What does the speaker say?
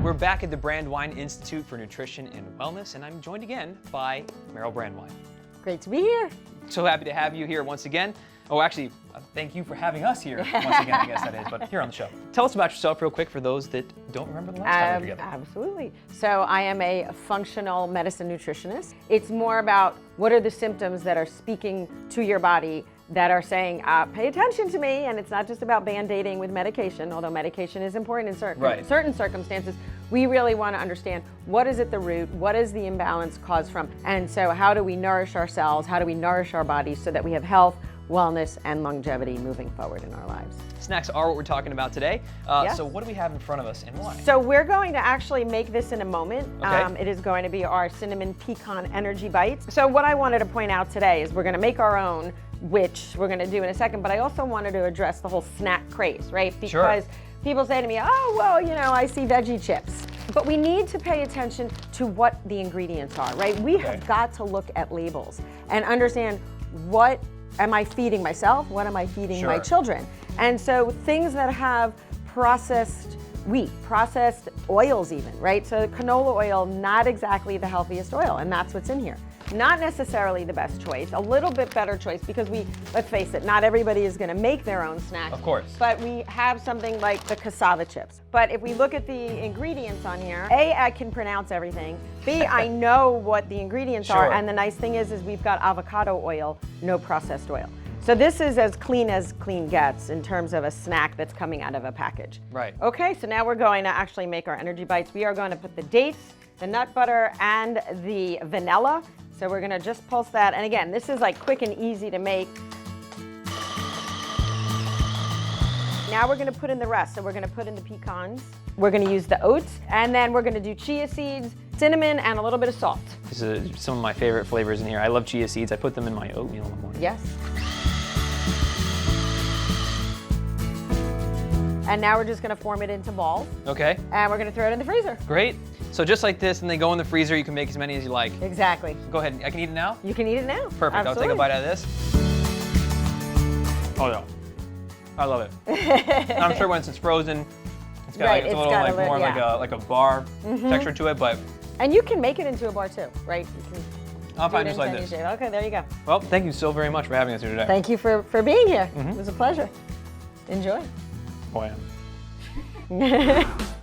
We're back at the Brandwein Institute for Nutrition and Wellness, and I'm joined again by Meryl Brandwein. Great to be here. So happy to have you here once again. Oh, actually, thank you for having us here once again, I guess that is, but here on the show. Tell us about yourself real quick for those that don't remember the last time we were together. Absolutely. So I am a functional medicine nutritionist. It's more about what are the symptoms that are speaking to your body that are saying, pay attention to me, and it's not just about band-aiding with medication, although medication is important in certain circumstances. We really want to understand what is at the root, what is the imbalance caused from, and so how do we nourish ourselves, how do we nourish our bodies so that we have health, wellness, and longevity moving forward in our lives. Snacks are what we're talking about today. So what do we have in front of us and why? So we're going to actually make this in a moment. Okay. It is going to be our cinnamon pecan energy bites. So what I wanted to point out today is we're going to make our own, which we're going to do in a second, but I also wanted to address the whole snack craze, right? Because people say to me, oh, well, you know, I see veggie chips. But we need to pay attention to what the ingredients are, right? We have got to look at labels and understand what am I feeding myself? What am I feeding my children? And so things that have processed wheat, processed oils even, right? So canola oil, not exactly the healthiest oil, and that's what's in here. Not necessarily the best choice, a little bit better choice because let's face it, not everybody is gonna make their own snacks. Of course. But we have something like the cassava chips. But if we look at the ingredients on here, A, I can pronounce everything. B, I know what the ingredients are. And the nice thing is we've got avocado oil, no processed oil. So this is as clean gets in terms of a snack that's coming out of a package. Right. Okay, so now we're going to actually make our energy bites. We are going to put the dates, the nut butter, and the vanilla. So we're gonna just pulse that. And again, this is like quick and easy to make. Now we're gonna put in the rest. So we're gonna put in the pecans. We're gonna use the oats, and then we're gonna do chia seeds, cinnamon, and a little bit of salt. This is some of my favorite flavors in here. I love chia seeds. I put them in my oatmeal in the morning. Yes. And now we're just gonna form it into balls. Okay. And we're gonna throw it in the freezer. Great. So just like this, and they go in the freezer, you can make as many as you like. Exactly. Go ahead, I can eat it now? You can eat it now. Perfect, Absolutely. I'll take a bite out of this. Oh yeah, I love it. I'm sure once it's frozen, it's got it's a little like more like a bar texture to it, but. And you can make it into a bar too, right? You can I'll find just like this. Shape. Okay, there you go. Well, thank you so very much for having us here today. Thank you for being here. It was a pleasure. Enjoy. Boy, I am.